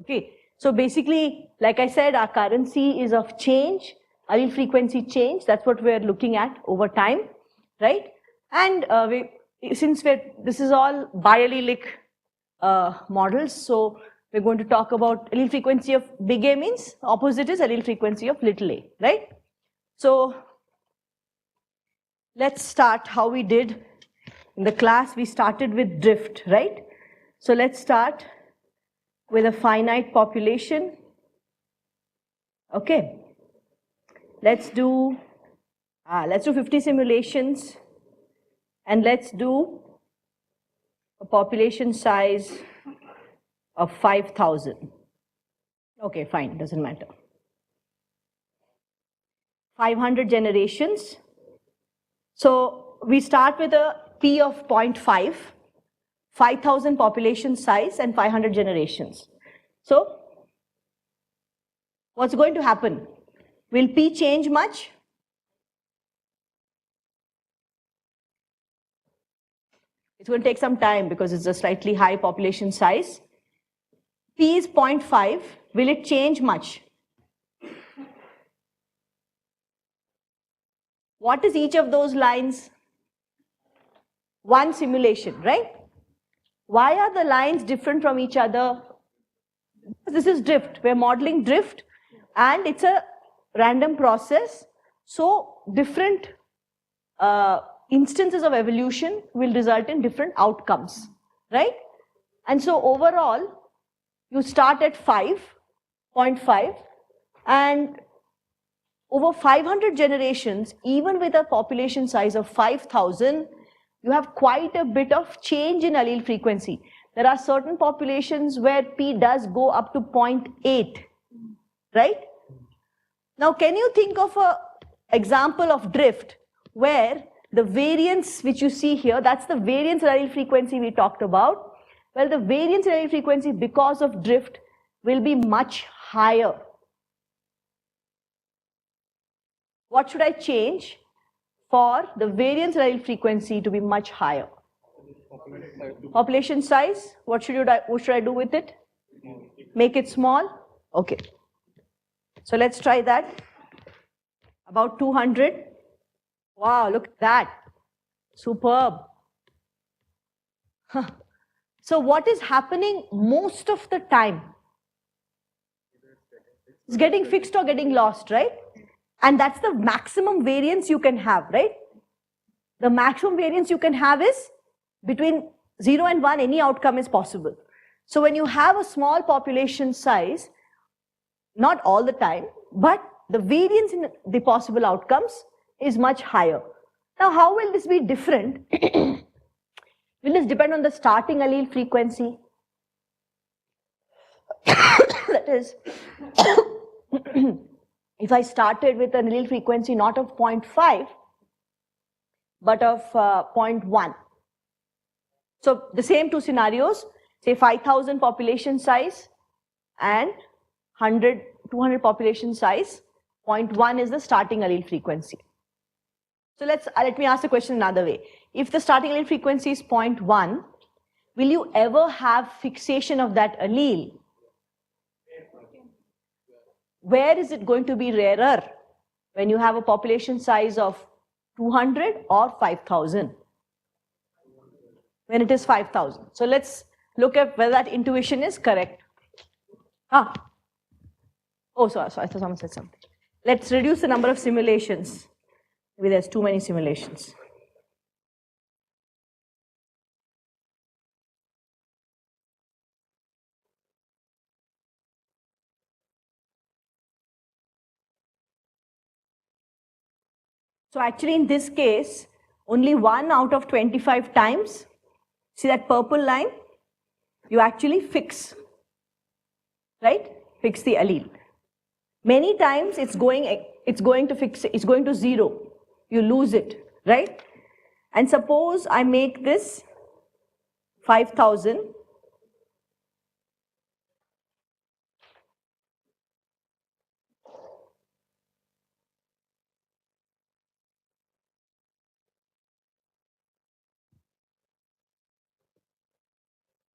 Okay, so basically, like I said, our currency is of change, allele frequency change. That's what we're looking at over time, right? And this is all biallelic models, so we're going to talk about allele frequency of big A means opposite is allele frequency of little a, right? So let's start how we did in the class. We started with drift, right? So let's start with a finite population. Okay, let's do 50 simulations, and let's do a population size of 5,000. Okay, fine, doesn't matter. 500 generations. So we start with a P of 0.5, 5,000 population size and 500 generations. So what's going to happen? Will P change much? It's going to take some time because it's a slightly high population size. P is 0.5. Will it change much? What is each of those lines? One simulation, right? Why are the lines different from each other? This is drift. We're modeling drift, and it's a random process. So different instances of evolution will result in different outcomes, right? And so overall, you start at 5.5, and over 500 generations, even with a population size of 5,000, you have quite a bit of change in allele frequency. There are certain populations where P does go up to 0.8, right? Now, can you think of an example of drift where the variance which you see here, that's the variance in allele frequency we talked about. Well, the variance in allele frequency because of drift will be much higher. What should I change for the variance in allele frequency to be much higher? Population size. What should I do with it? Make it small? Okay. So let's try that. About 200. Wow, look at that. Superb. Huh. So what is happening most of the time? It's getting fixed or getting lost, right? And that's the maximum variance you can have, right? The maximum variance you can have is between 0 and 1, any outcome is possible. So when you have a small population size, not all the time, but the variance in the possible outcomes is much higher. Now, how will this be different? Will this depend on the starting allele frequency? That is, if I started with an allele frequency not of 0.5, but of 0.1. So the same two scenarios, say 5,000 population size and 200 population size, 0.1 is the starting allele frequency. So let me ask the question another way. If the starting allele frequency is 0.1, will you ever have fixation of that allele? Where is it going to be rarer? When you have a population size of 200 or 5,000? When it is 5,000. So let's look at whether that intuition is correct. Oh, sorry, I thought someone said something. Let's reduce the number of simulations. Maybe there's too many simulations. So actually in this case, only 1 out of 25 times, see that purple line? You actually fix, right? Fix the allele. Many times it's going to 0. You lose it, right? And suppose I make this 5,000.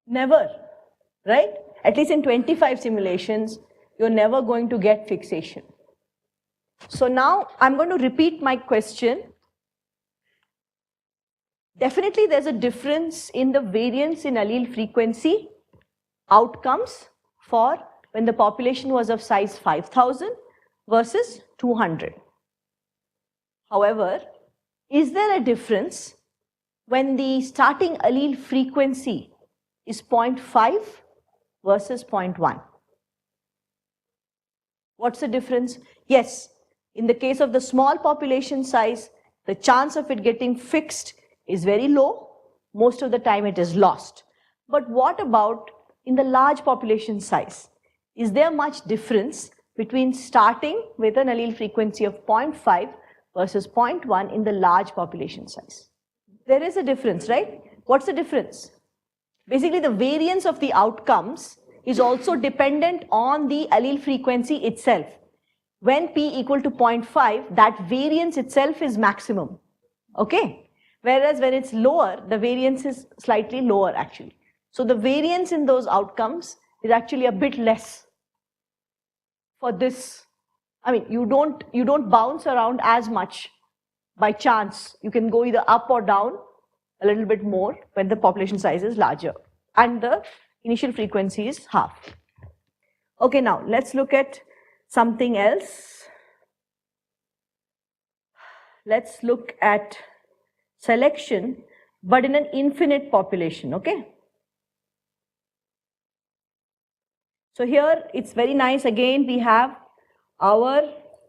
Never, right? at least in 25 simulations, you're never going to get fixation. So now I'm going to repeat my question. Definitely there's a difference in the variance in allele frequency outcomes for when the population was of size 5,000 versus 200. However, is there a difference when the starting allele frequency is 0.5 versus 0.1? What's the difference? Yes, in the case of the small population size, the chance of it getting fixed is very low. Most of the time it is lost. But what about in the large population size? Is there much difference between starting with an allele frequency of 0.5 versus 0.1 in the large population size? There is a difference, right? What's the difference? Basically, the variance of the outcomes is also dependent on the allele frequency itself. When p equal to 0.5, that variance itself is maximum, okay? Whereas when it's lower, the variance is slightly lower actually. So the variance in those outcomes is actually a bit less for this. I mean, you don't bounce around as much by chance. You can go either up or down a little bit more when the population size is larger and the initial frequency is half. Okay, now let's look at something else. Let's look at selection, but in an infinite population, okay? So here it's very nice. Again, we have our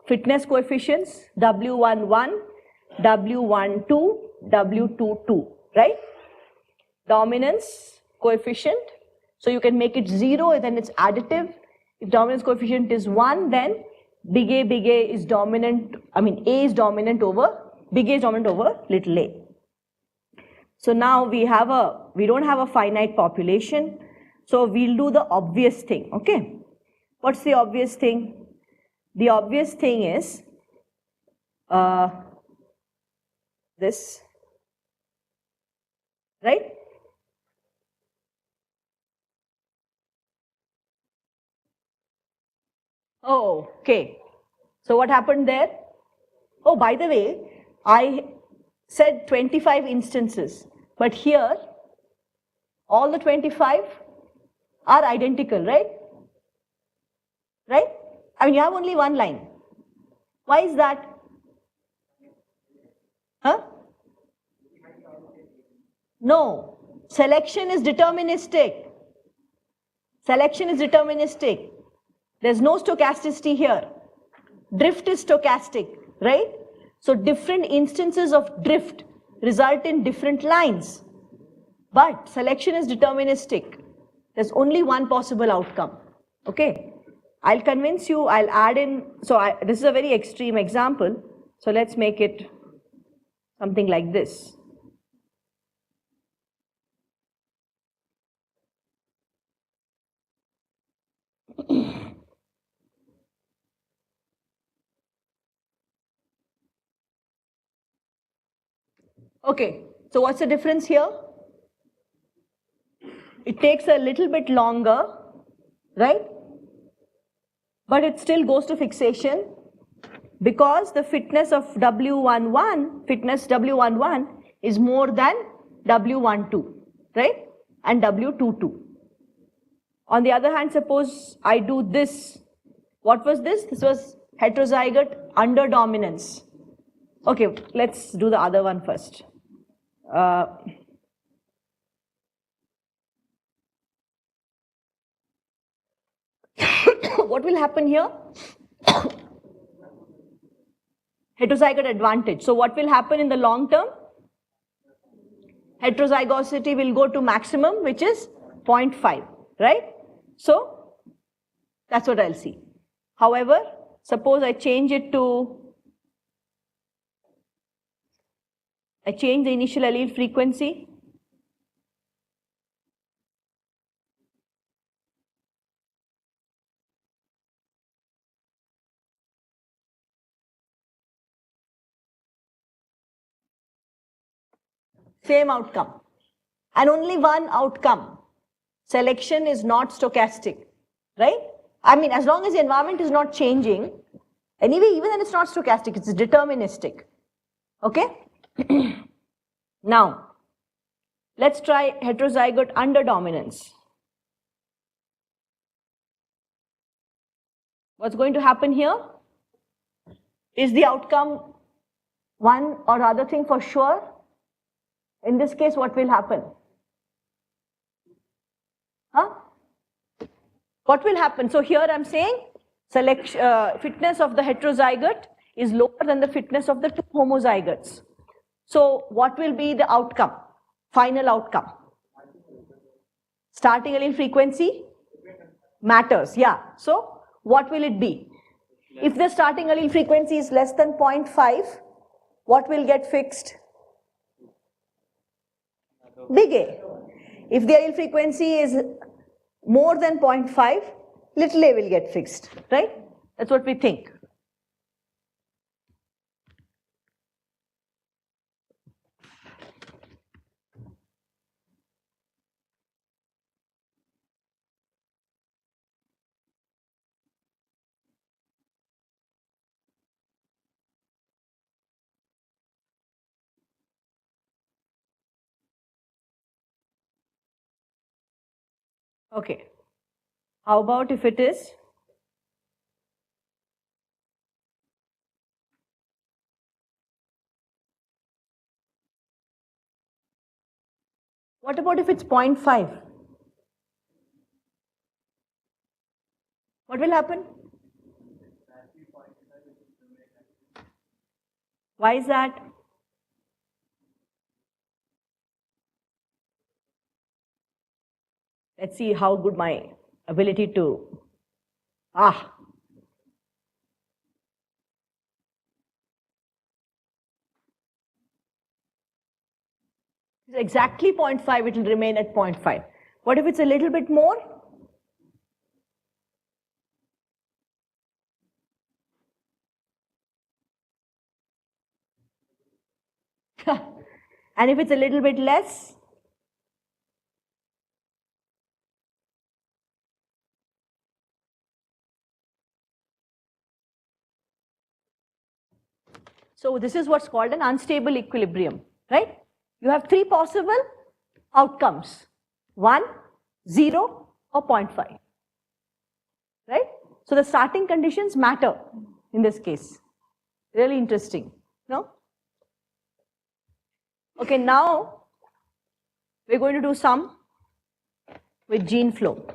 fitness coefficients, W11, W12, W22, right? Dominance coefficient. So you can make it 0, then it's additive. If dominance coefficient is 1, then big A is dominant, A is dominant over, big A is dominant over little a. So now we don't have a finite population. So we'll do the obvious thing, okay? What's the obvious thing? The obvious thing is this, right? Oh, okay. So what happened there? Oh, by the way, I said 25 instances, but here all the 25 are identical, right? Right? I mean, you have only one line. Why is that? Huh? No, selection is deterministic. Selection is deterministic. There's no stochasticity here. Drift is stochastic, right? So different instances of drift result in different lines. But selection is deterministic. There's only one possible outcome, okay? I'll convince you, I'll add in, this is a very extreme example. So let's make it something like this. Okay, so what's the difference here? It takes a little bit longer, right? But it still goes to fixation because the fitness of W11 is more than W12, right? And W22. On the other hand, suppose I do this. What was this? This was heterozygote underdominance. Okay, let's do the other one first. What will happen here? Heterozygote advantage. So what will happen in the long term? Heterozygosity will go to maximum, which is 0.5, right? So that's what I'll see. However, suppose I change the initial allele frequency. Same outcome, and only one outcome. selection is not stochastic, right? I mean, as long as the environment is not changing, anyway, even when it's not stochastic, it's deterministic, okay? Now, let's try heterozygote underdominance. What's going to happen here? Is the outcome one or other thing for sure? In this case, what will happen? Huh? What will happen? So here I'm saying fitness of the heterozygote is lower than the fitness of the two homozygotes. So what will be the outcome? Final outcome? Starting allele frequency matters, yeah. So what will it be? If the starting allele frequency is less than 0.5, what will get fixed? Big A. If the allele frequency is more than 0.5, little a will get fixed, right? That's what we think. Okay. How about if it is what about if it's 0.5? What will happen? Why is that? Let's see how good my ability to It's exactly 0.5, it will remain at 0.5. What if it's a little bit more? And if it's a little bit less? So this is what's called an unstable equilibrium, right? You have three possible outcomes, 1, 0 or 0.5, right? So the starting conditions matter in this case. Really interesting, no? Okay, now we're going to do some with gene flow.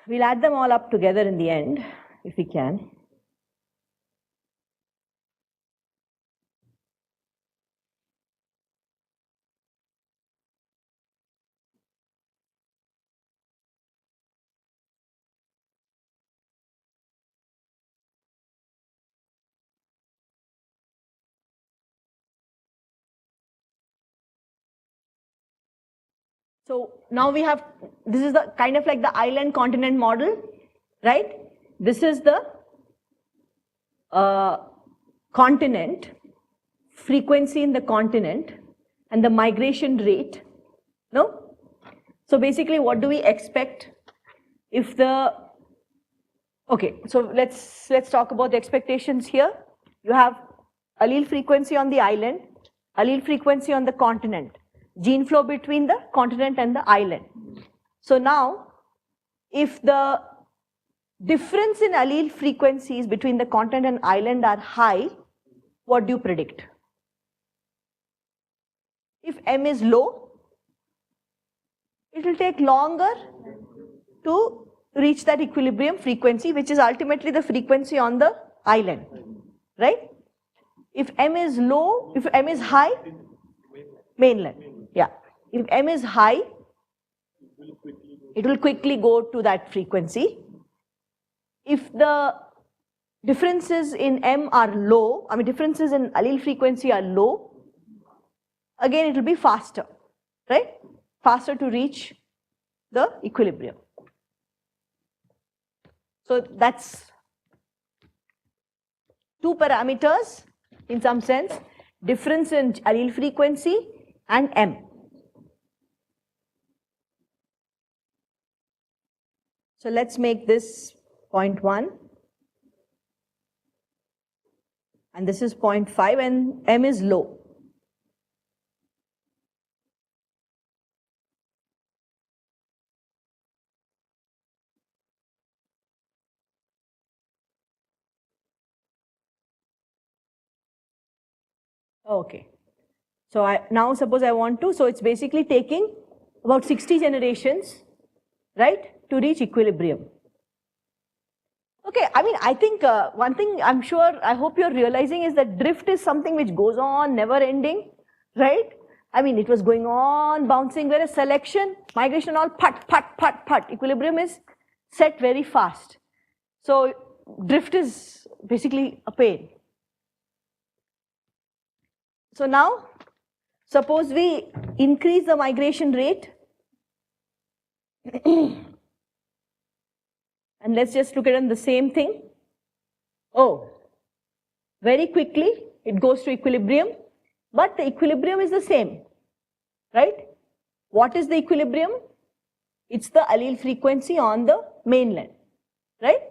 We'll add them all up together in the end, if we can. So now we have, this is the kind of like the island continent model, right? This is the continent, frequency in the continent, and the migration rate, no? So basically what do we expect if the, okay, so let's talk about the expectations here. You have allele frequency on the island, allele frequency on the continent, gene flow between the continent and the island. So now, if the difference in allele frequencies between the continent and island are high, what do you predict? If M is low, it will take longer to reach that equilibrium frequency, which is ultimately the frequency on the island, right? If M is low, if M is high, mainland. Yeah, if M is high, it will quickly go to that frequency. If the differences in M are low, I mean differences in allele frequency are low, again it will be faster, right? Faster to reach the equilibrium. So that's two parameters in some sense, difference in allele frequency and M. So let's make this 0.1 and this is 0.5 and m is low. Okay. So now suppose I want to, so it's basically taking about 60 generations, right, to reach equilibrium. Okay, I mean, I think one thing I'm sure, I hope you're realizing is that drift is something which goes on, never ending, right? I mean, it was going on, bouncing, whereas selection, migration, all put, equilibrium is set very fast. So drift is basically a pain. So now, suppose we increase the migration rate, and let's just look at the same thing. Oh, very quickly it goes to equilibrium, but the equilibrium is the same, right? What is the equilibrium? It's the allele frequency on the mainland, right?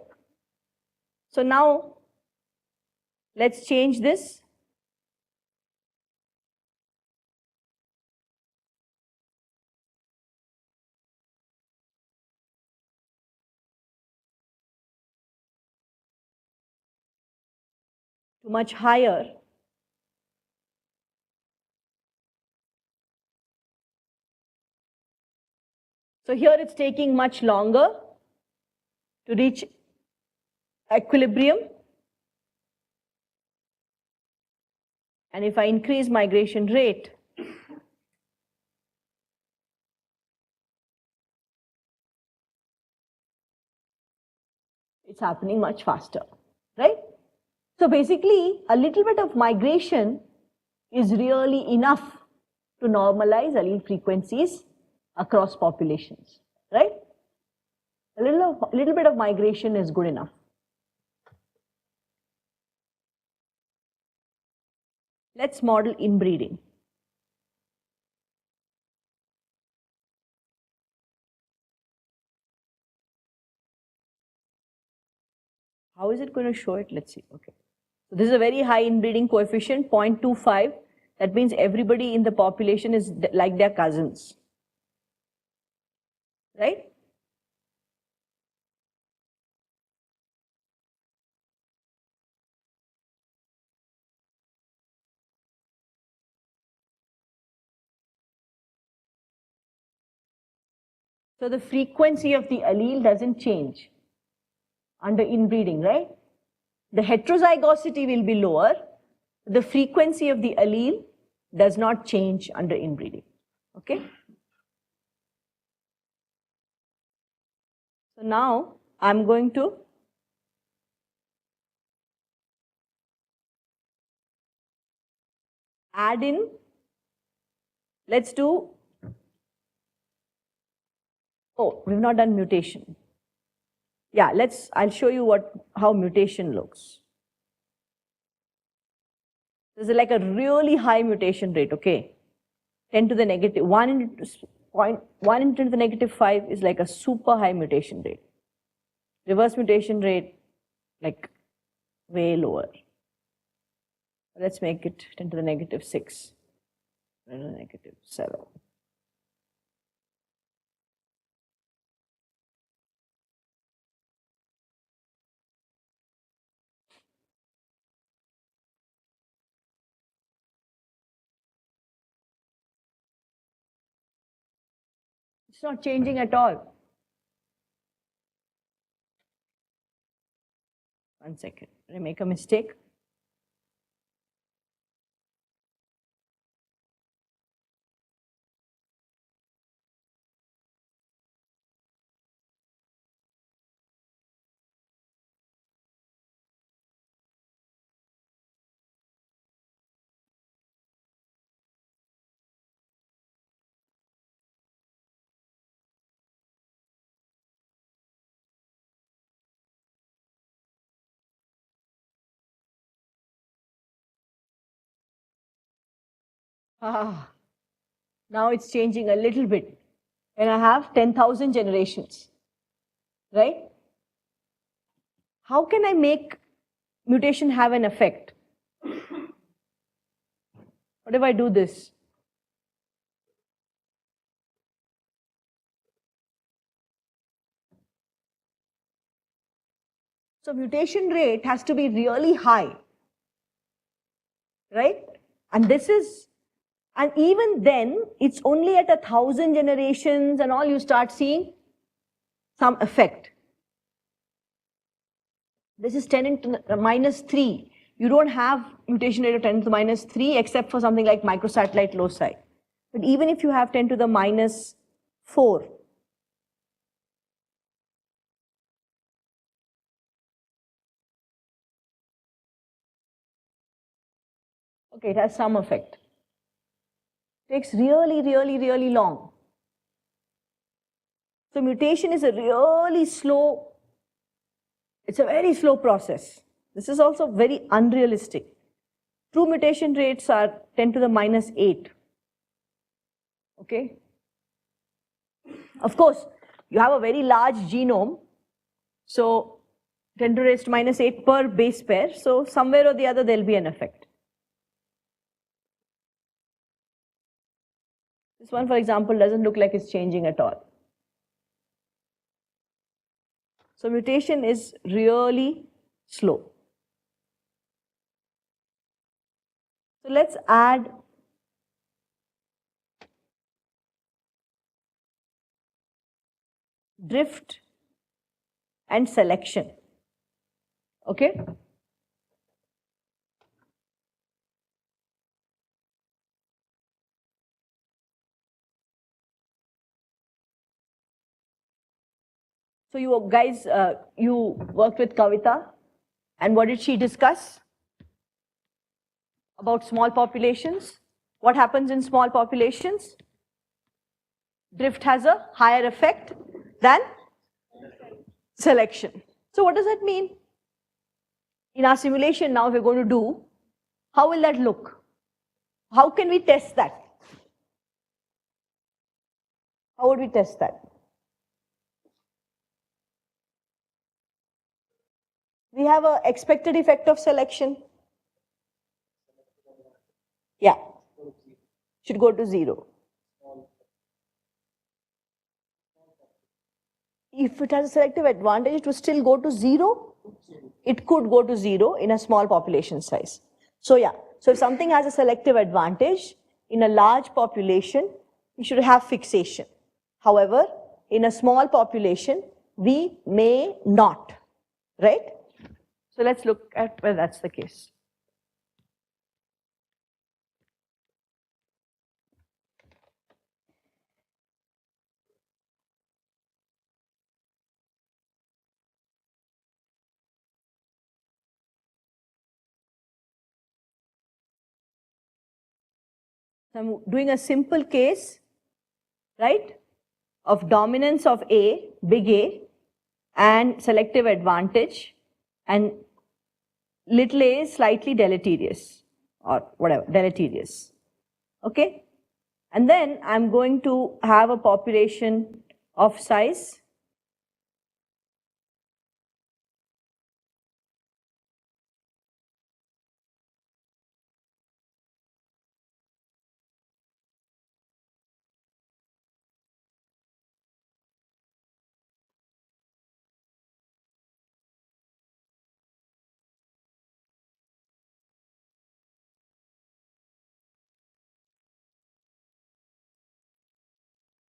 So now let's change this. To much higher. So here it's taking much longer to reach equilibrium. And if I increase migration rate, it's happening much faster, right? So basically, a little bit of migration is really enough to normalize allele frequencies across populations, right? A little bit of migration is good enough. Let's model inbreeding. How is it going to show it? Let's see. Okay. So this is a very high inbreeding coefficient, 0.25. That means everybody in the population is like their cousins, right? So the frequency of the allele doesn't change under inbreeding, right? The heterozygosity will be lower. The frequency of the allele does not change under inbreeding, okay? So now I'm going to add in, let's do, oh, we've not done mutation. Yeah, I'll show you how mutation looks. This is like a really high mutation rate, okay? 10 to the negative, 1 into 0.1 into the negative 5 is like a super high mutation rate. Reverse mutation rate, like way lower. Let's make it 10 to the negative 6, 10 to the negative 7. It's not changing at all. 1 second, did I make a mistake? Ah, now it's changing a little bit. And I have 10,000 generations. right? How can I make mutation have an effect? What if I do this? So mutation rate has to be really high, right? And this is, and even then, it's only at 1,000 generations and all you start seeing some effect. This is 10 into the minus 3. You don't have mutation rate of 10 to the minus 3 except for something like microsatellite loci. But even if you have 10 to the minus 4, okay, it has some effect. It takes really, really, really long. So mutation is a really slow, it's a very slow process. This is also very unrealistic. True mutation rates are 10 to the minus 8. Okay? Of course, you have a very large genome, so 10 to the raised minus 8 per base pair, so somewhere or the other there will be an effect. This one, for example, doesn't look like it's changing at all. So mutation is really slow. So let's add drift and selection. Okay? So you guys, you worked with Kavita, and what did she discuss about small populations? What happens in small populations? Drift has a higher effect than selection. So what does that mean? In our simulation now, we're going to do, how will that look? How can we test that? How would we test that? We have an expected effect of selection. Yeah, should go to 0. If it has a selective advantage, it will still go to 0. It could go to 0 in a small population size. So yeah, so if something has a selective advantage in a large population, we should have fixation. However, in a small population, we may not, right? So let's look at where that's the case. So I'm doing a simple case, right, of dominance of A, big A, and selective advantage, and little a is slightly deleterious, or whatever, deleterious. Okay? And then I'm going to have a population of size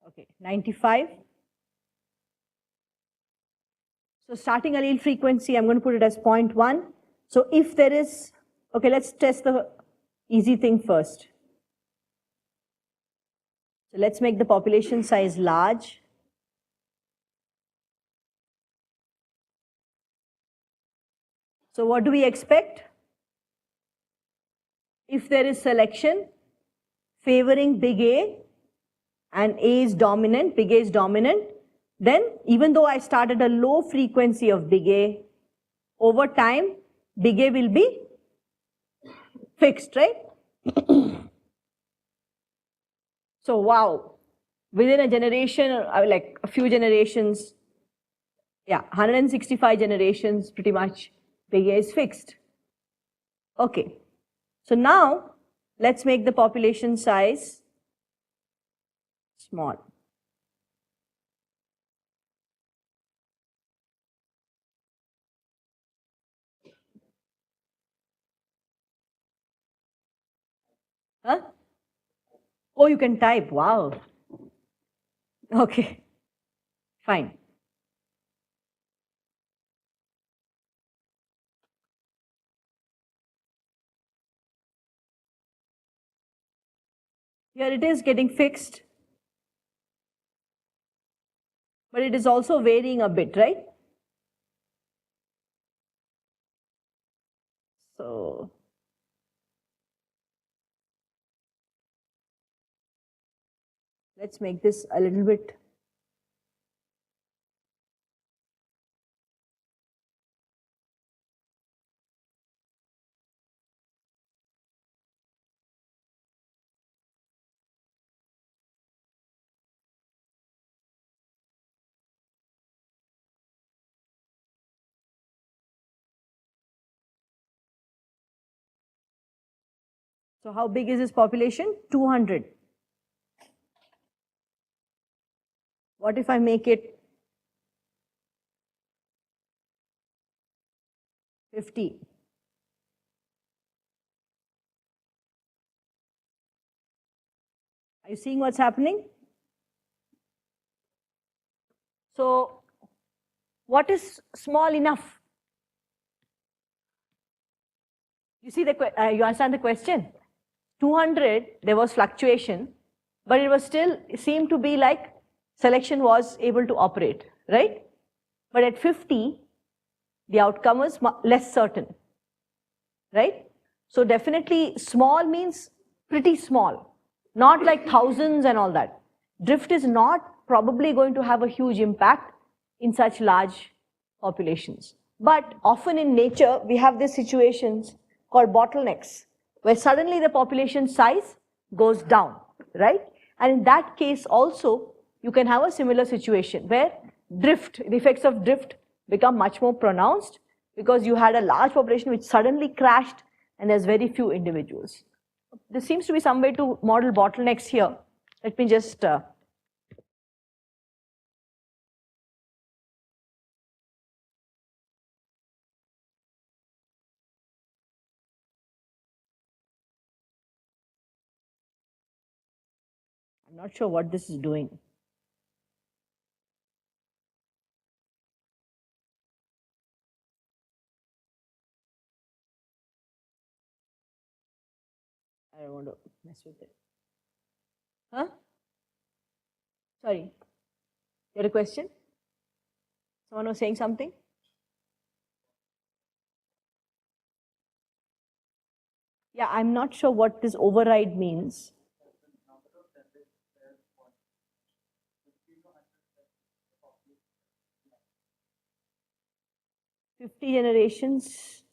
okay, 95. So starting allele frequency, I'm going to put it as 0.1. So if there is, okay, let's test the easy thing first. So let's make the population size large. So what do we expect? If there is selection favoring big A and A is dominant, big A is dominant, then even though I started a low frequency of big A, over time, big A will be fixed, right? So wow, within a generation, or like a few generations, Yeah, 165 generations, pretty much big A is fixed. Okay, so now let's make the population size small. Huh? Oh, you can type, wow. Okay, fine. Here it is getting fixed, but it is also varying a bit, right? So let's make this a little bit. So how big is this population? 200. What if I make it 50? Are you seeing what's happening? So what is small enough? You see you understand the question? 200, there was fluctuation, but it was still, it seemed to be like selection was able to operate, right? But at 50, the outcome was less certain, right? So definitely small means pretty small, not like thousands and all that. Drift is not probably going to have a huge impact in such large populations. But often in nature, we have these situations called bottlenecks, where suddenly the population size goes down, right? And in that case also, you can have a similar situation where drift, the effects of drift become much more pronounced because you had a large population which suddenly crashed and there's very few individuals. There seems to be some way to model bottlenecks here. Let me just I'm not sure what this is doing. I don't want to mess with it. Huh? Sorry. You had a question? Someone was saying something? Yeah, I'm not sure what this override means. "50 generations."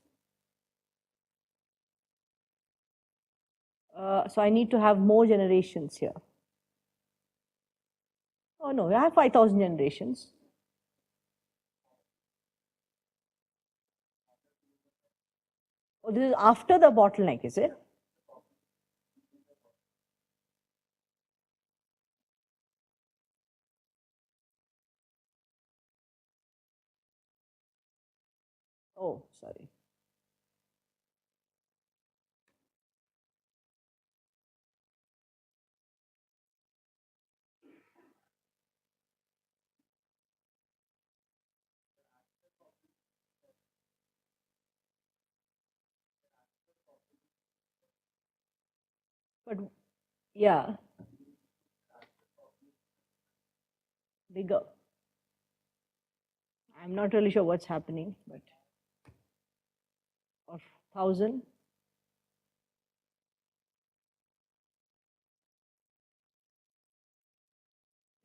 So I need to have more generations here. Oh no, I have 5,000 generations. Oh, this is after the bottleneck, is it? Oh, sorry. But yeah, bigger. I'm not really sure what's happening, but or 1,000.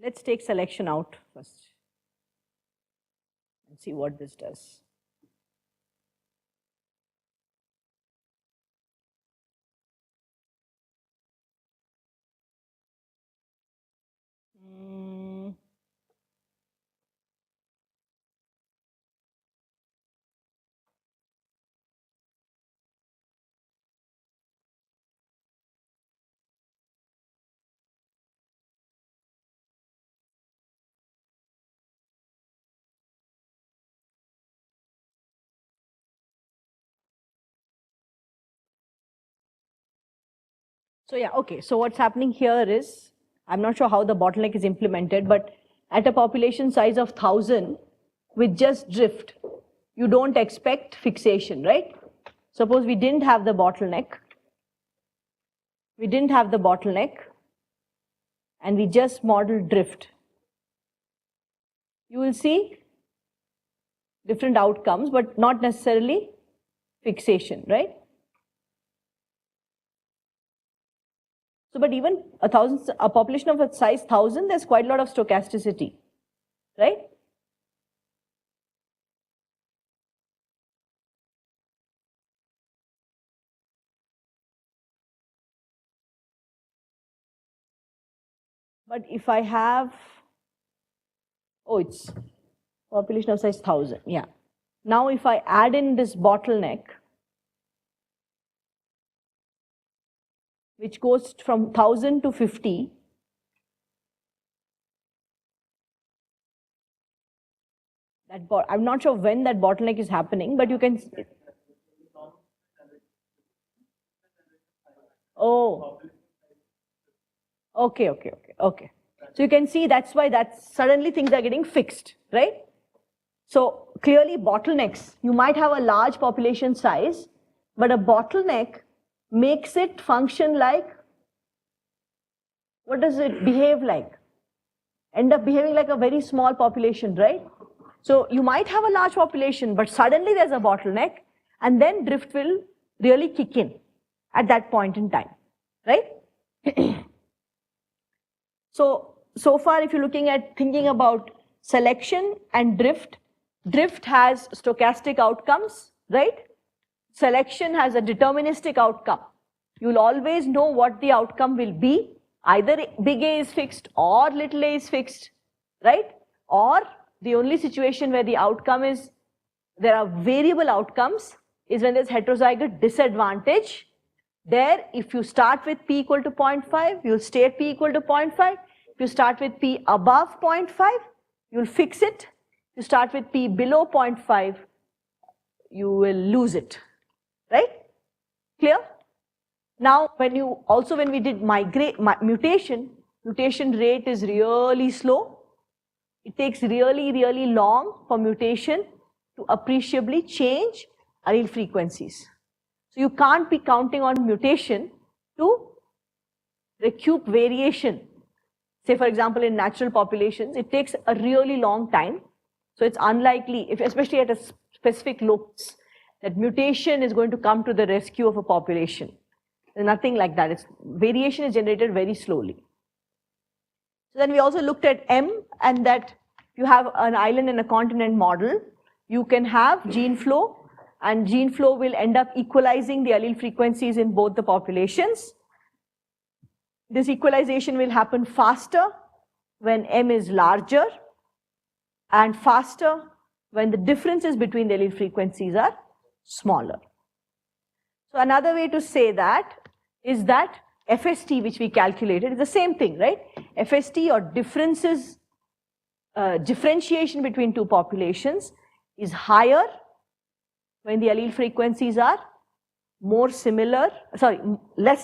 Let's take selection out first and see what this does. So yeah, okay. So what's happening here is, I'm not sure how the bottleneck is implemented, but at a population size of 1,000 with just drift, you don't expect fixation, right? Suppose we didn't have the bottleneck. We didn't have the bottleneck and we just modeled drift. You will see different outcomes, but not necessarily fixation, right? So, but even a population of a size 1,000, there's quite a lot of stochasticity, right? But if I have, oh, it's population of size 1,000, yeah. Now if I add in this bottleneck, which goes from 1,000 to 50, I'm not sure when that bottleneck is happening, but you can. Oh, okay. So you can see that's why suddenly things are getting fixed, right? So clearly bottlenecks, you might have a large population size, but a bottleneck makes it function like, what does it behave like? End up behaving like a very small population, right? So you might have a large population, but suddenly there's a bottleneck, and then drift will really kick in at that point in time, right? So far, if you're thinking about selection and drift, drift has stochastic outcomes, right? Selection has a deterministic outcome. You'll always know what the outcome will be. Either big A is fixed or little a is fixed, right? Or the only situation where the outcome is, there are variable outcomes, is when there's heterozygote disadvantage. There, if you start with p equal to 0.5, you'll stay at p equal to 0.5. If you start with p above 0.5, you'll fix it. If you start with p below 0.5, you will lose it, right? Clear? Now, when we did mutation rate is really slow. It takes really long for mutation to appreciably change allele frequencies. So you can't be counting on mutation to recoup variation. Say, for example, in natural populations, it takes a really long time. So it's unlikely, especially at a specific locus, that mutation is going to come to the rescue of a population. There's nothing like that. Variation is generated very slowly. So then we also looked at M, and that you have an island and a continent model. You can have gene flow, and gene flow will end up equalizing the allele frequencies in both the populations. This equalization will happen faster when M is larger, and faster when the differences between the allele frequencies are smaller. So another way to say that is that FST, which we calculated, is the same thing, right? FST, or differentiation between two populations, is higher when the allele frequencies are less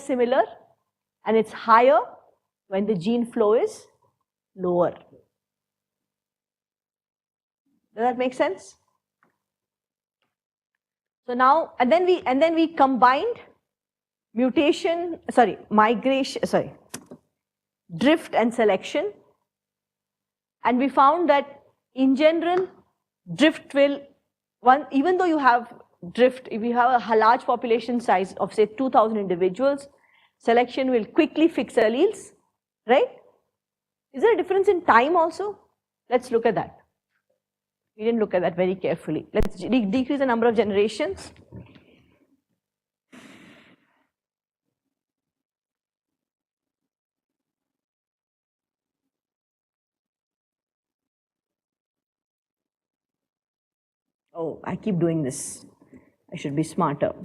similar, and it's higher when the gene flow is lower. Does that make sense? So now, and then we combined drift and selection, and we found that in general, drift will, even though you have drift, if you have a large population size of say 2,000 individuals, selection will quickly fix alleles, right? Is there a difference in time also? Let's look at that. We didn't look at that very carefully. Let's decrease the number of generations. Oh, I keep doing this. I should be smarter.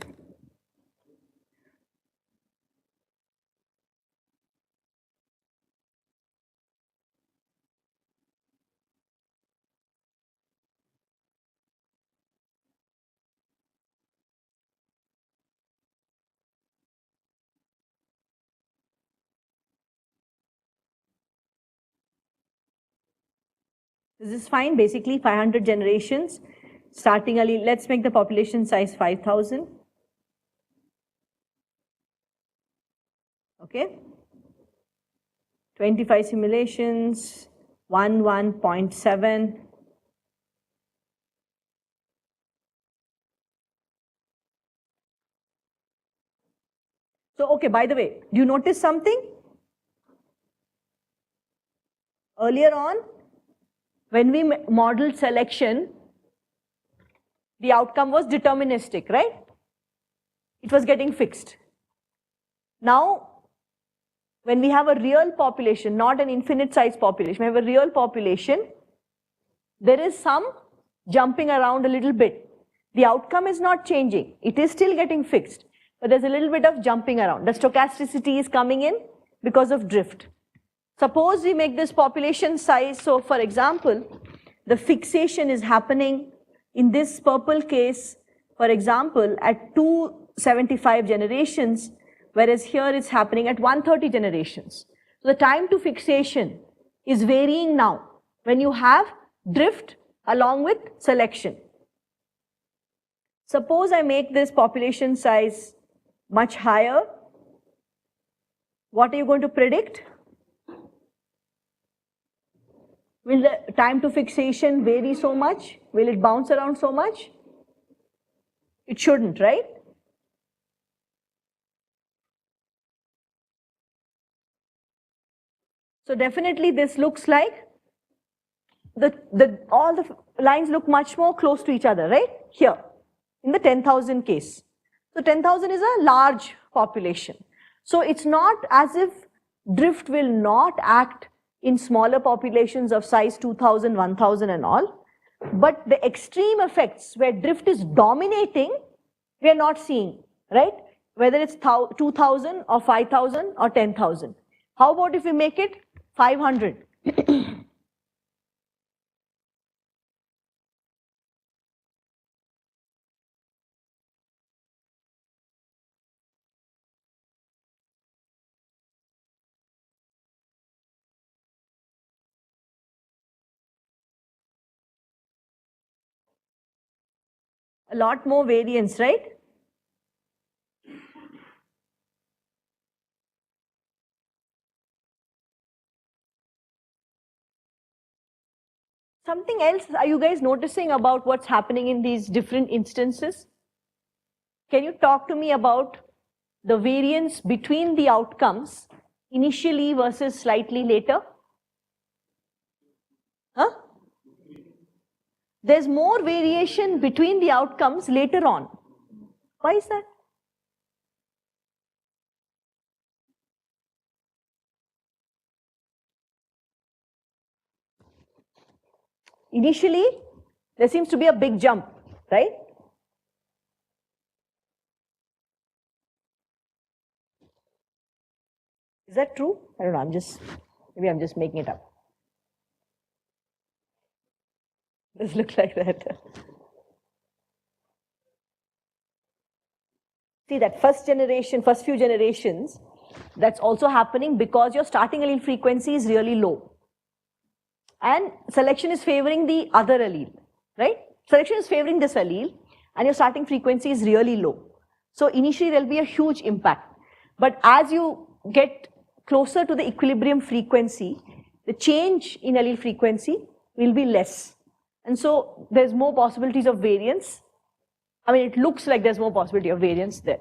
This is fine, basically 500 generations, starting early. Let's make the population size 5,000. Okay. 25 simulations, 1.7. So, okay, by the way, do you notice something? Earlier on, when we modeled selection, the outcome was deterministic, right? It was getting fixed. Now, when we have a real population, not an infinite size population, we have a real population, there is some jumping around a little bit. The outcome is not changing. It is still getting fixed, but there's a little bit of jumping around. The stochasticity is coming in because of drift. Suppose we make this population size, so for example, the fixation is happening in this purple case, for example, at 275 generations, whereas here it's happening at 130 generations. So the time to fixation is varying now when you have drift along with selection. Suppose I make this population size much higher. What are you going to predict? Will the time to fixation vary so much? Will it bounce around so much? It shouldn't, right? So definitely this looks like all the lines look much more close to each other, right? Here, in the 10,000 case. So 10,000 is a large population. So it's not as if drift will not act in smaller populations of size 2,000, 1,000 and all, but the extreme effects where drift is dominating, we are not seeing, right? Whether it's 2,000 or 5,000 or 10,000. How about if we make it 500? A lot more variance, right? Something else, are you guys noticing about what's happening in these different instances? Can you talk to me about the variance between the outcomes initially versus slightly later? Huh? There's more variation between the outcomes later on. Why is that? Initially, there seems to be a big jump, right? Is that true? I don't know, maybe I'm just making it up. Does look like that. See that first few generations, that's also happening because your starting allele frequency is really low. And selection is favoring the other allele, right? Selection is favoring this allele and your starting frequency is really low. So initially there'll be a huge impact. But as you get closer to the equilibrium frequency, the change in allele frequency will be less. And so there's more possibilities of variance. I mean, it looks like there's more possibility of variance there.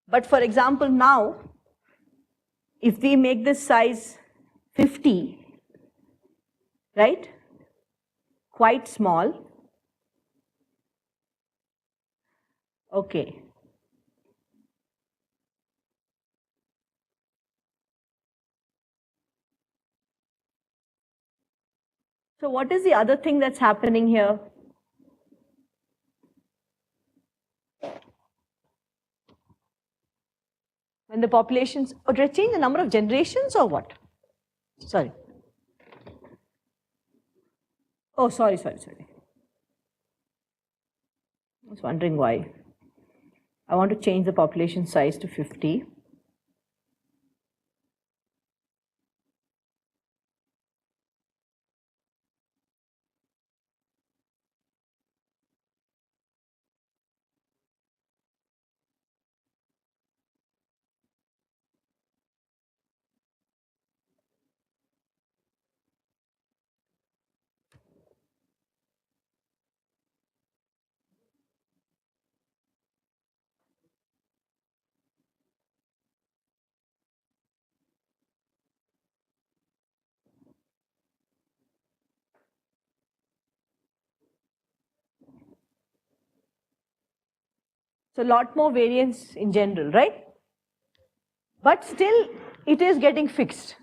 But for example, now, if we make this size 50, right? Quite small. Okay. So what is the other thing that's happening here? When the populations, or did I change the number of generations or what? Sorry. Oh, sorry. I was wondering why. I want to change the population size to 50. So a lot more variance in general, right? But still, it is getting fixed.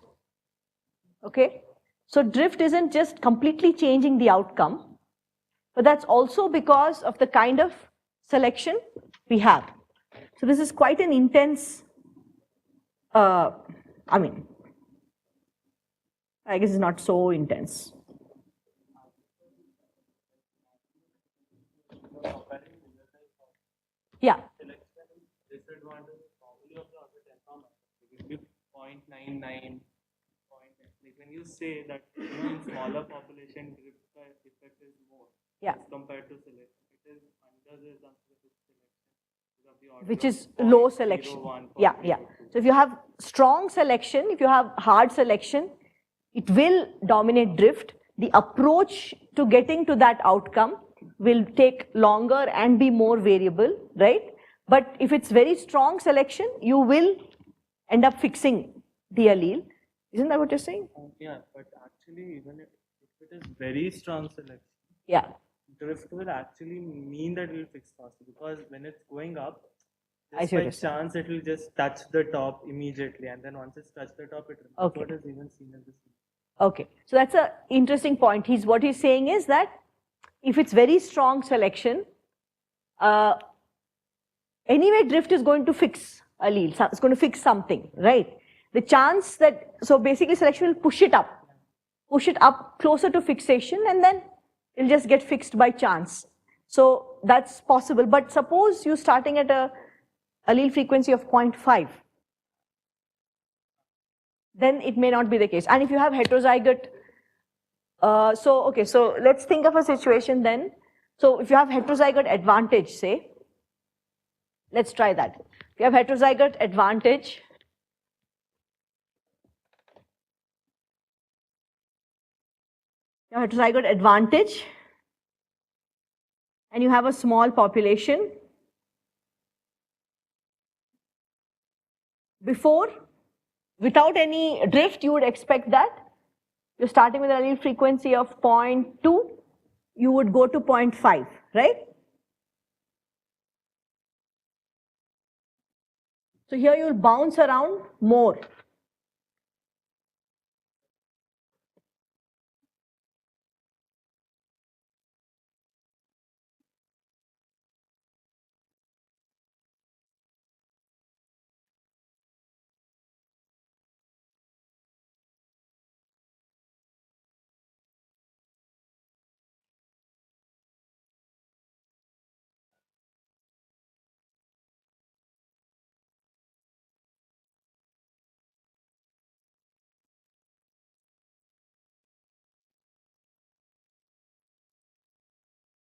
Okay? So drift isn't just completely changing the outcome, but that's also because of the kind of selection we have. So this is quite an intense, I guess it's not so intense. Yeah. If 0.99, like when you say that in smaller population drift effect is more compared to selection, it is under the selection, which is low selection. Yeah. So if you have strong selection, if you have hard selection, it will dominate drift. The approach to getting to that outcome will take longer and be more variable, right? But if it's very strong selection, you will end up fixing the allele. Isn't that what you're saying? Yeah, but actually, even if it is very strong selection, drift will actually mean that it will fix faster, because when it's going up, just by chance it will just touch the top immediately, and then once it's touched the top, it what is even seen in this. Okay, so that's an interesting point. What he's saying is that if it's very strong selection, anyway drift is going to fix allele, it's going to fix something, right? The chance that, so basically selection will push it up closer to fixation, and then it'll just get fixed by chance. So that's possible, but suppose you're starting at a allele frequency of 0.5, then it may not be the case. And if you have heterozygote, so let's think of a situation then. So if you have heterozygote advantage, say, let's try that. If you have heterozygote advantage, and you have a small population. Before, without any drift, you would expect that you're starting with an allele frequency of 0.2, you would go to 0.5, right? So here you'll bounce around more.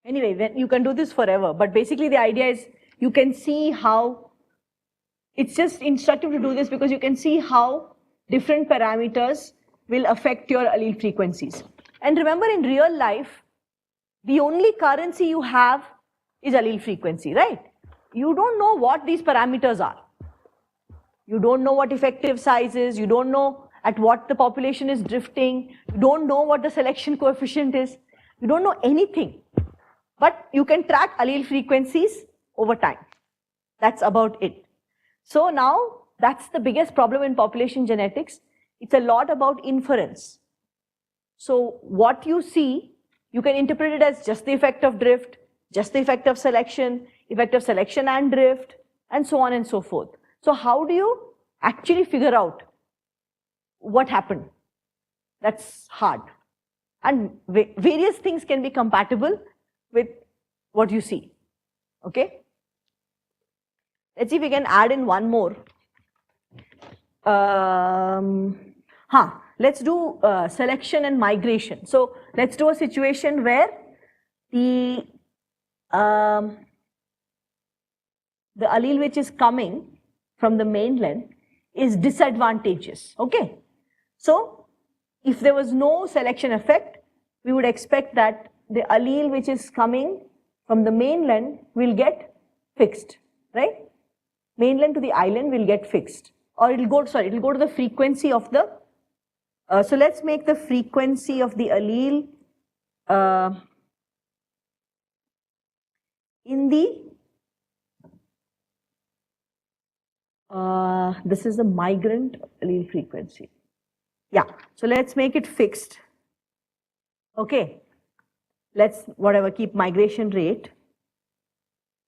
Anyway, you can do this forever, but basically the idea is you can see how, it's just instructive to do this because you can see how different parameters will affect your allele frequencies. And remember, in real life, the only currency you have is allele frequency, right? You don't know what these parameters are. You don't know what effective size is, you don't know at what the population is drifting, you don't know what the selection coefficient is, you don't know anything. But you can track allele frequencies over time. That's about it. So now, that's the biggest problem in population genetics. It's a lot about inference. So what you see, you can interpret it as just the effect of drift, just the effect of selection and drift, and so on and so forth. So how do you actually figure out what happened? That's hard. And various things can be compatible with what you see, okay? Let's see if we can add in one more. Let's do selection and migration. So let's do a situation where the allele which is coming from the mainland is disadvantageous, okay? So if there was no selection effect, we would expect that the allele which is coming from the mainland will get fixed, right? Mainland to the island will get fixed, or it'll go to the frequency of the, so let's make the frequency of the allele in the This is the migrant allele frequency. Yeah, so let's make it fixed. Okay, let's keep migration rate,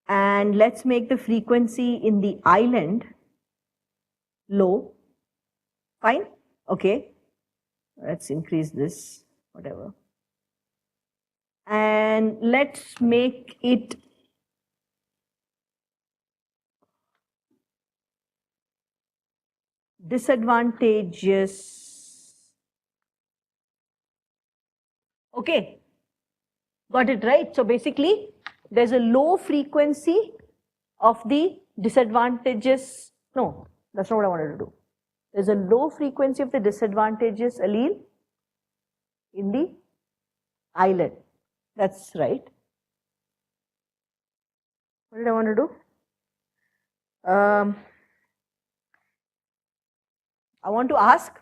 and let's make the frequency in the island low. Fine, okay, let's increase this, whatever, and let's make it disadvantageous. Okay, got it right? So basically, there's a low frequency of the disadvantageous. No, that's not what I wanted to do. There's a low frequency of the disadvantageous allele in the island. That's right. What did I want to do? I want to ask,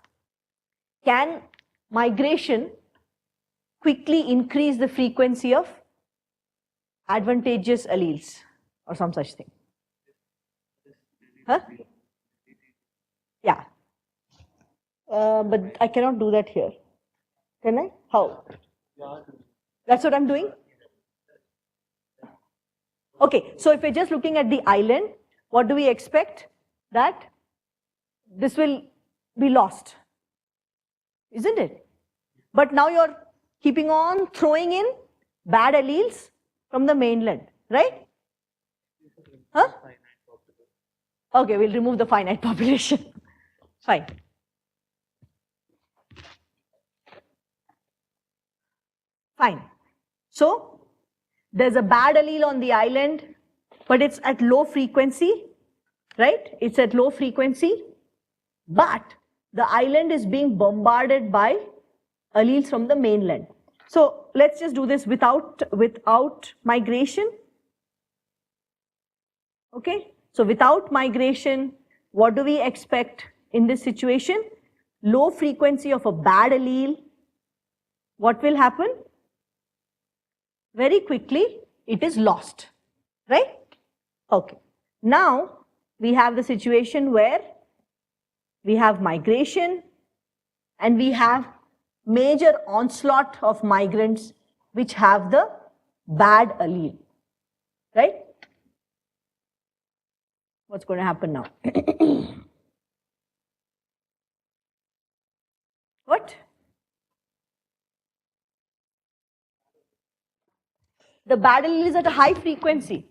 can migration quickly increase the frequency of advantageous alleles or some such thing? Huh? Yeah. But I cannot do that here. Can I? How? That's what I'm doing? Okay, so if we're just looking at the island, what do we expect? That this will be lost, isn't it? But now you're keeping on throwing in bad alleles from the mainland, right? Huh? Okay, we'll remove the finite population. Fine. Fine. So, there's a bad allele on the island, but it's at low frequency, right? It's at low frequency, but the island is being bombarded by alleles from the mainland. So, let's just do this without migration. Okay? So, without migration, what do we expect in this situation? Low frequency of a bad allele. What will happen? Very quickly, it is lost, right? Okay. Now, we have the situation where we have migration and we have major onslaught of migrants which have the bad allele, right? What's going to happen now? What? The bad allele is at a high frequency.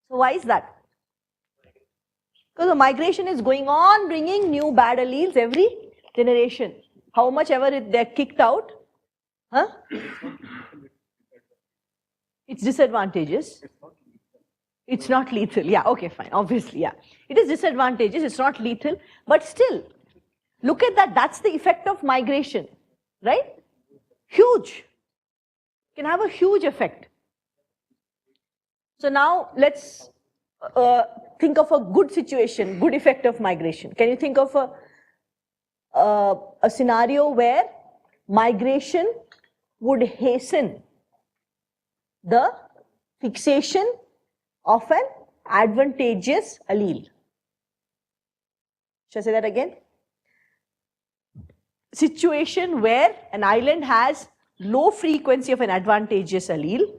So why is that? Because the migration is going on bringing new bad alleles every generation. How much ever they're kicked out, huh? It's disadvantageous. It's not lethal. Yeah, okay, fine. Obviously, yeah. It is disadvantageous. It's not lethal. But still, look at that. That's the effect of migration, right? Huge. Can have a huge effect. So now let's think of a good situation, good effect of migration. Can you think of a scenario where migration would hasten the fixation of an advantageous allele? Shall I say that again? Situation where an island has low frequency of an advantageous allele,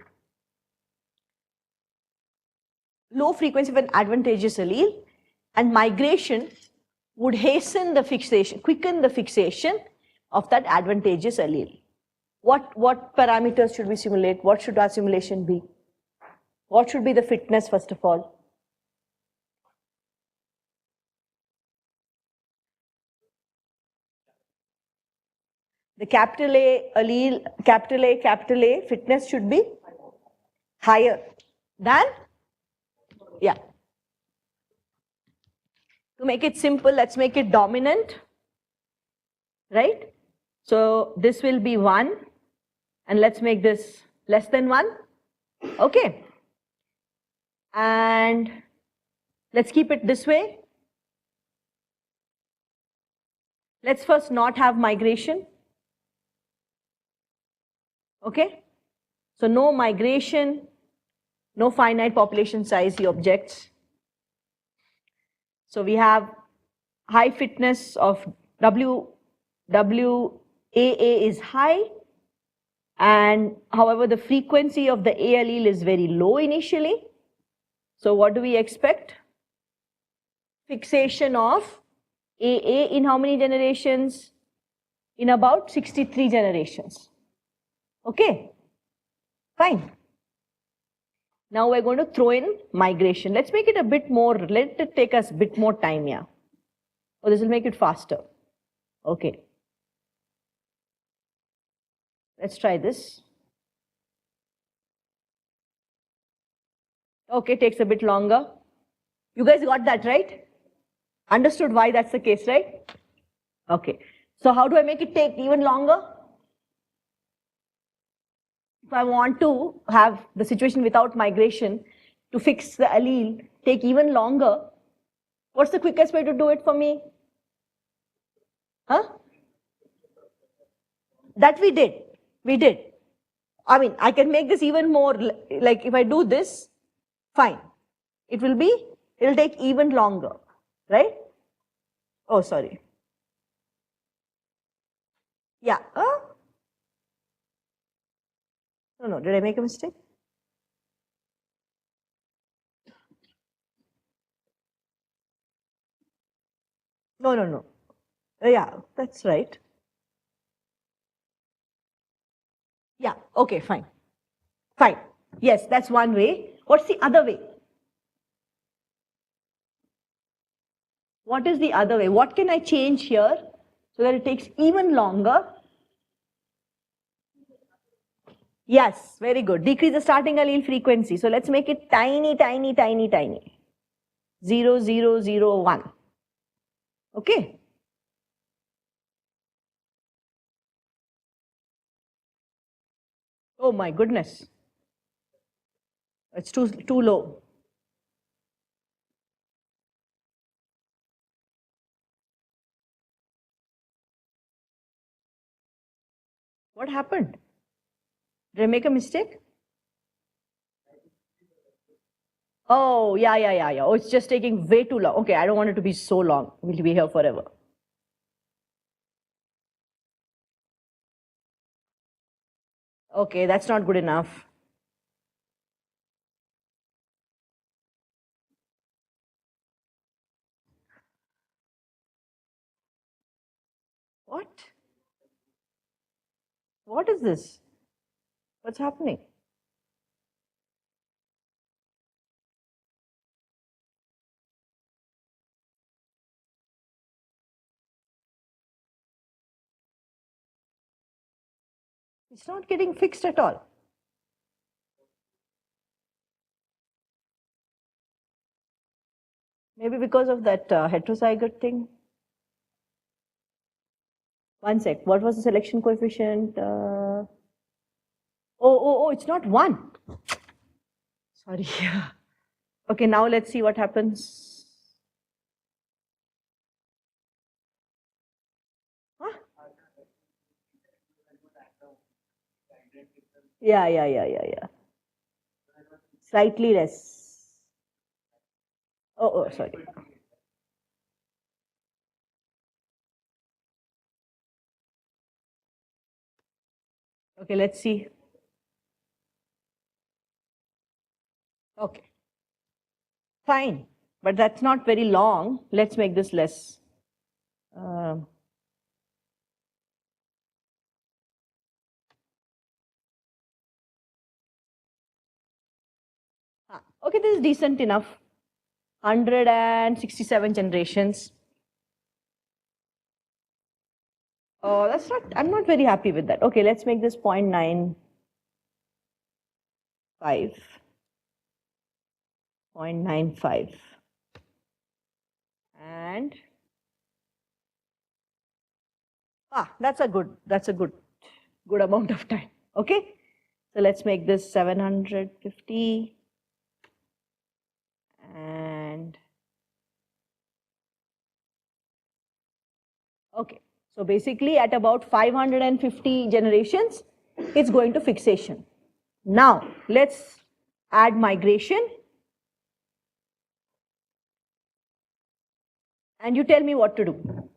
and migration would hasten the fixation, quicken the fixation of that advantageous allele. What parameters should we simulate? What should our simulation be? What should be the fitness, first of all? The capital A allele, capital A fitness should be higher than, yeah. To make it simple, let's make it dominant, right? So this will be 1, and let's make this less than 1, okay? And let's keep it this way. Let's first not have migration. Okay, so no migration, no finite population size, he objects. So we have high fitness of WAA is high, and however the frequency of the A allele is very low initially. So what do we expect? Fixation of AA in how many generations? In about 63 generations. Okay, fine. Now we're going to throw in migration. Let's make it a bit more, let it take us a bit more time here. Oh, this will make it faster. Okay. Let's try this. Okay, takes a bit longer. You guys got that, right? Understood why that's the case, right? Okay. So how do I make it take even longer? If I want to have the situation without migration to fix the allele take even longer, what's the quickest way to do it for me? Huh? That we did. We did. I mean, I can make this even more, like if I do this, fine. It'll take even longer, right? Oh, sorry. Yeah. No, did I make a mistake? No. Yeah, that's right. Yeah, okay, fine. Fine. Yes, that's one way. What's the other way? What is the other way? What can I change here so that it takes even longer? Yes, very good. Decrease the starting allele frequency. So let's make it tiny. 0, 0, 0, 1. Okay. Oh my goodness. It's too low. What happened? Did I make a mistake? Oh, yeah. Oh, it's just taking way too long. Okay, I don't want it to be so long. We'll be here forever. Okay, that's not good enough. What? What is this? What's happening? It's not getting fixed at all. Maybe because of that heterozygote thing. One sec. What was the selection coefficient? Oh, it's not 1. Sorry. Okay, now let's see what happens. Huh? Yeah. Slightly less. Oh, sorry. Okay, let's see. Okay. Fine, but that's not very long. Let's make this less. Okay, this is decent enough. 167 generations. Oh, that's not, I'm not very happy with that. Okay, let's make this 0.95. 0.95. And that's a good amount of time. Okay, so let's make this 750 and okay. So basically at about 550 generations, it's going to fixation. Now let's add migration. and you tell me what to do.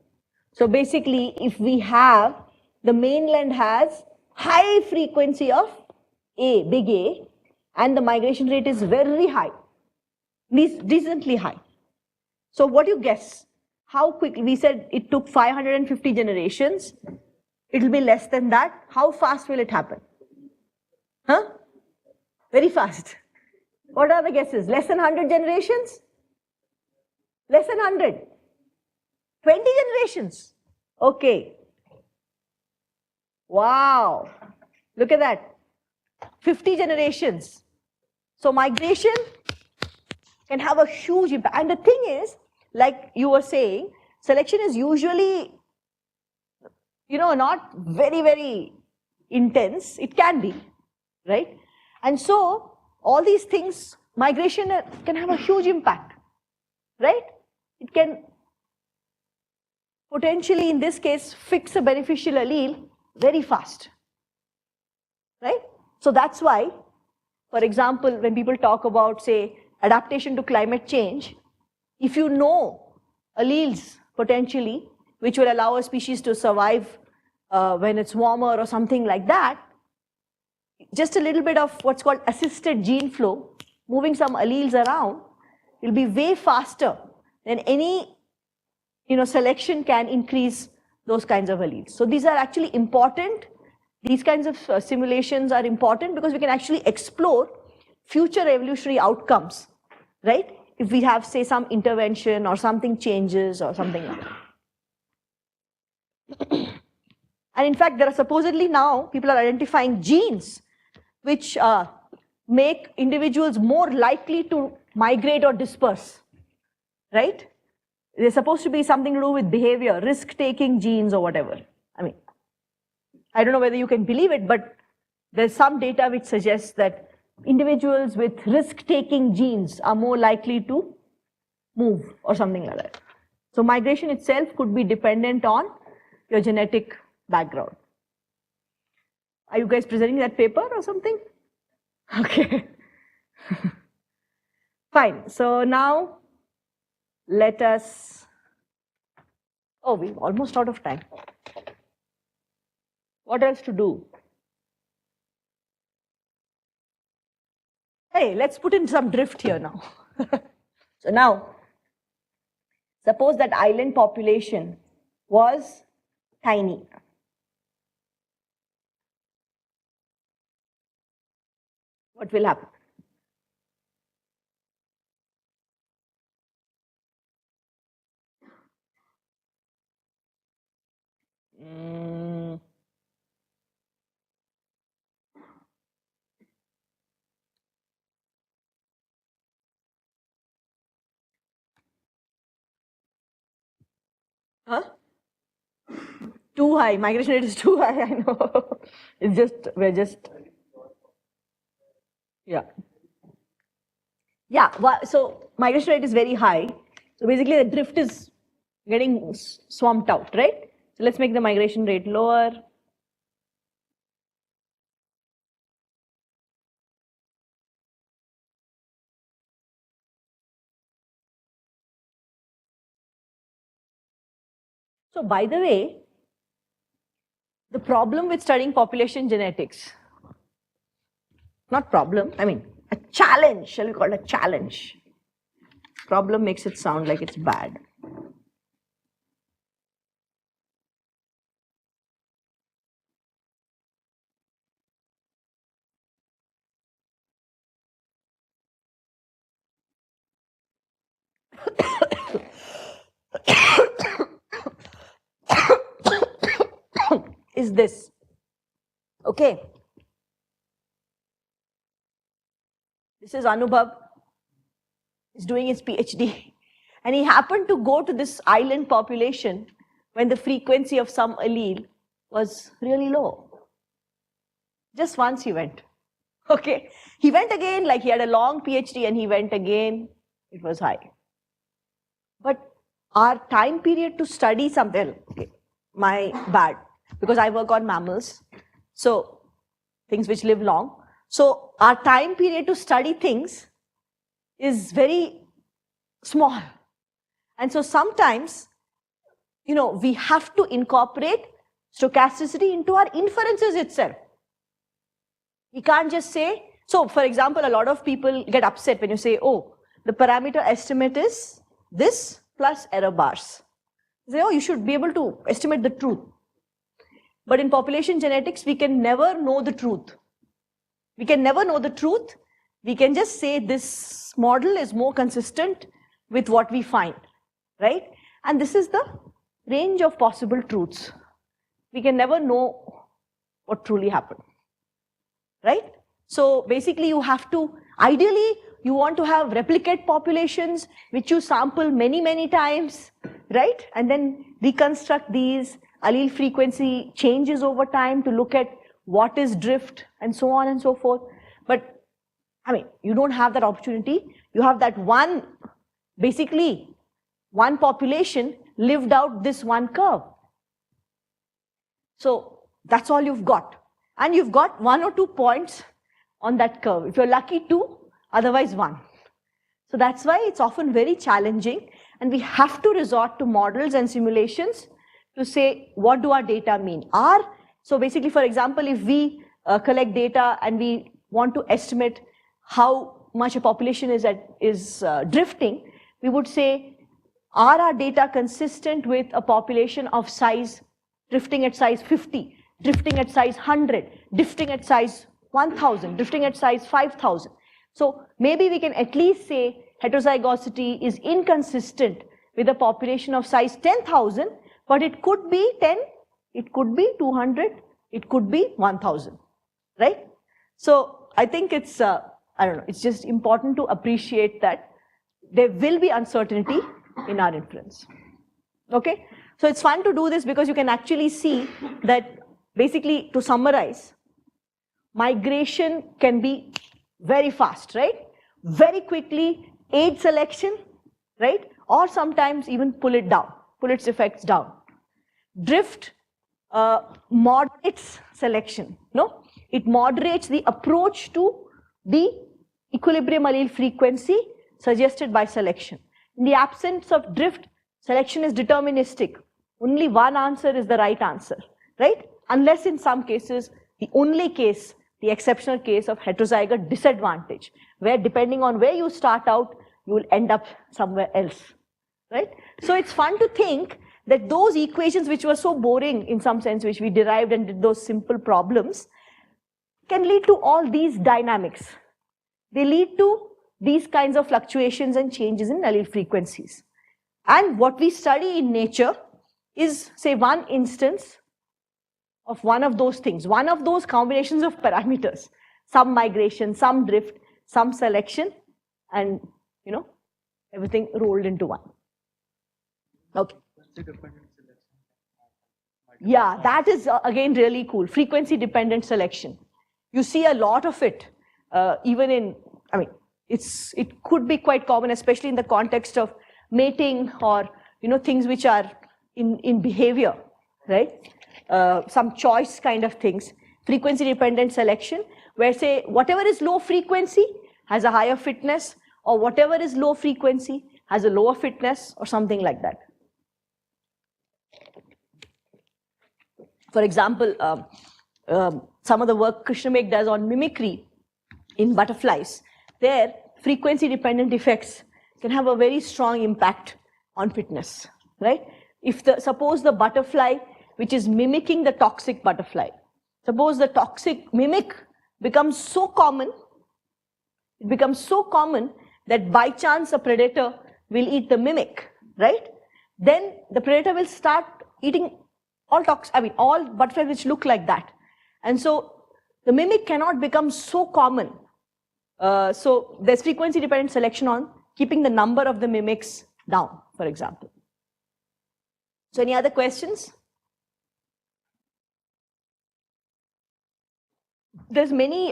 So basically, if we have, the mainland has high frequency of A, big A, and the migration rate is very high, decently high. So what do you guess? How quickly? We said it took 550 generations. It will be less than that. How fast will it happen? Huh? Very fast. What are the guesses? Less than 100 generations? Less than 100? 20 generations? Okay. Wow. Look at that. 50 generations. So migration can have a huge impact. And the thing is, like you were saying, selection is usually, not very, very intense. It can be, right? And so all these things, migration can have a huge impact, right? It can potentially, in this case, fix a beneficial allele very fast, right? So that's why, for example, when people talk about, say, adaptation to climate change, if you know alleles potentially, which will allow a species to survive when it's warmer or something like that, just a little bit of what's called assisted gene flow, moving some alleles around, will be way faster than any selection can increase those kinds of alleles. So these are actually important. These kinds of simulations are important because we can actually explore future evolutionary outcomes, right? If we have, say, some intervention or something changes or something like that. And in fact, there are supposedly now, people are identifying genes which make individuals more likely to migrate or disperse, right? They're supposed to be something to do with behavior, risk-taking genes or whatever. I mean, I don't know whether you can believe it, but there's some data which suggests that individuals with risk-taking genes are more likely to move or something like that. So migration itself could be dependent on your genetic background. Are you guys presenting that paper or something? Okay. Fine. So now let us, we're almost out of time. What else to do? Hey, let's put in some drift here now. So now, suppose that island population was tiny. What will happen? Huh? Too high. Migration rate is too high, I know. We're just, yeah. Yeah, so migration rate is very high. So basically the drift is getting swamped out, right? So let's make the migration rate lower. So by the way, the problem with studying population genetics, not problem, I mean a challenge, shall we call it a challenge? Problem makes it sound like it's bad. Is this, okay? This is Anubhav. He's doing his PhD. And he happened to go to this island population when the frequency of some allele was really low. Just once he went. Okay. He went again, like he had a long PhD and he went again, it was high. But our time period to study something, okay, my bad, because I work on mammals, so things which live long. So our time period to study things is very small. And so sometimes, we have to incorporate stochasticity into our inferences itself. We can't just say, so for example, a lot of people get upset when you say, oh, the parameter estimate is this plus error bars. They say, oh, you should be able to estimate the truth. But in population genetics, we can never know the truth. We can never know the truth. We can just say this model is more consistent with what we find, right? And this is the range of possible truths. We can never know what truly happened, right? So basically you have to, ideally, you want to have replicate populations which you sample many, many times, right? And then reconstruct these allele frequency changes over time to look at what is drift and so on and so forth. But you don't have that opportunity. You have that one, basically, one population lived out this one curve. So that's all you've got. And you've got 1 or 2 points on that curve. If you're lucky, 2, otherwise 1. So that's why it's often very challenging, and we have to resort to models and simulations to say, what do our data mean? So basically, for example, if we collect data and we want to estimate how much a population is drifting, we would say, are our data consistent with a population of size drifting at size 50, drifting at size 100, drifting at size 1000, drifting at size 5000. So maybe we can at least say heterozygosity is inconsistent with a population of size 10,000, but it could be 10, it could be 200, it could be 1000, right? So I think it's, it's just important to appreciate that there will be uncertainty in our inference, okay? So it's fun to do this because you can actually see that basically, to summarize, migration can be very fast, right? Very quickly aid selection, right? Or sometimes even pull it down, pull its effects down. Drift moderates selection, no? It moderates the approach to the equilibrium allele frequency suggested by selection. In the absence of drift, selection is deterministic. Only one answer is the right answer, right? Unless in some cases, the only case, the exceptional case of heterozygote disadvantage, where depending on where you start out, you will end up somewhere else, right? So it's fun to think that those equations which were so boring in some sense, which we derived and did those simple problems, can lead to all these dynamics. They lead to these kinds of fluctuations and changes in allele frequencies. And what we study in nature is, say, one instance of one of those things, one of those combinations of parameters, some migration, some drift, some selection, and everything rolled into one. Okay. Yeah, that is again really cool. Frequency dependent selection. You see a lot of it, even in, it could be quite common, especially in the context of mating or things which are in behavior, right? Some choice kind of things. Frequency dependent selection, where say whatever is low frequency has a higher fitness, or whatever is low frequency has a lower fitness, or something like that. For example, some of the work Krishnamekh does on mimicry in butterflies, their frequency dependent effects can have a very strong impact on fitness, right? If suppose the butterfly which is mimicking the toxic butterfly, suppose the toxic mimic becomes so common, it becomes so common that by chance a predator will eat the mimic, right? Then the predator will start eating all all butterflies which look like that. And so the mimic cannot become so common. So there's frequency dependent selection on keeping the number of the mimics down, for example. So any other questions? There's many,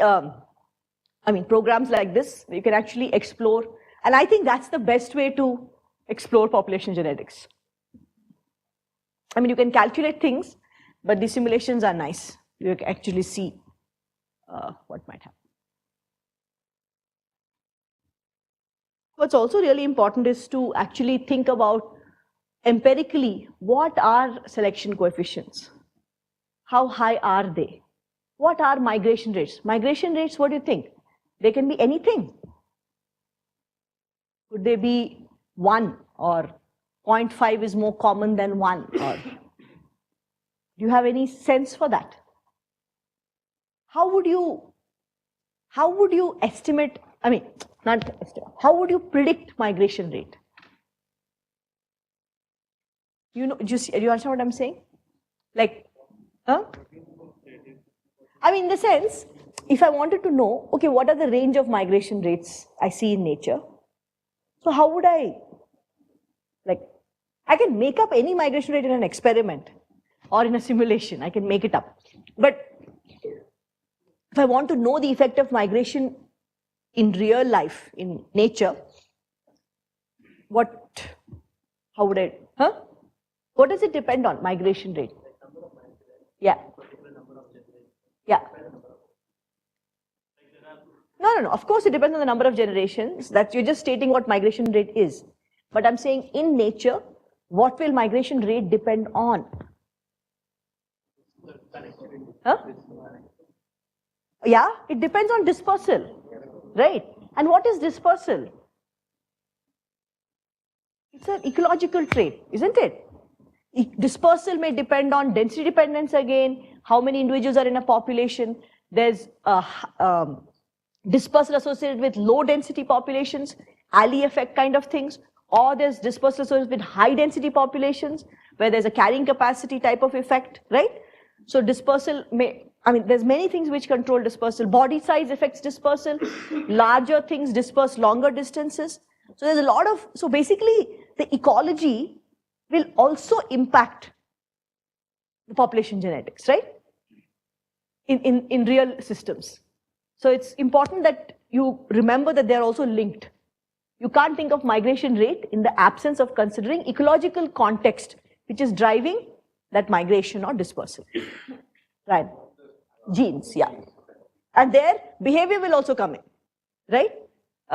programs like this where you can actually explore, and I think that's the best way to explore population genetics. You can calculate things, but the simulations are nice. You can actually see what might happen. What's also really important is to actually think about empirically, what are selection coefficients? How high are they? What are migration rates? Migration rates, what do you think? They can be anything. Could they be 1 or 0.5 is more common than 1? Or do you have any sense for that? How would you estimate, I mean, not estimate, how would you predict migration rate? You know, do you understand what I'm saying? Like, huh? I mean, in the sense, if I wanted to know, okay, what are the range of migration rates I see in nature? So how would I can make up any migration rate in an experiment or in a simulation, I can make it up. But if I want to know the effect of migration in real life, in nature, how would I, what does it depend on, migration rate? Yeah. Yeah. No. Of course, it depends on the number of generations. That you're just stating what migration rate is. But I'm saying in nature, what will migration rate depend on? Yeah, it depends on dispersal, right? And what is dispersal? It's an ecological trait, isn't it? Dispersal may depend on density dependence again, how many individuals are in a population. There's dispersal associated with low density populations, alley effect kind of things, or there's dispersal associated with high density populations where there's a carrying capacity type of effect, right? So dispersal there's many things which control dispersal. Body size affects dispersal, larger things disperse longer distances. So there's a lot of, so basically the ecology will also impact the population genetics, right? In real systems. So it's important that you remember that they're also linked. You can't think of migration rate in the absence of considering ecological context, which is driving that migration or dispersal. Right? Genes, yeah. And their behavior will also come in, right?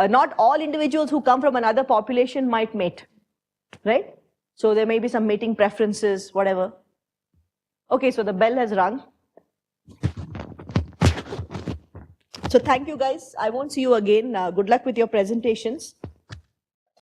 Not all individuals who come from another population might mate, right? So there may be some mating preferences, whatever. Okay, so the bell has rung. So thank you guys. I won't see you again. Good luck with your presentations.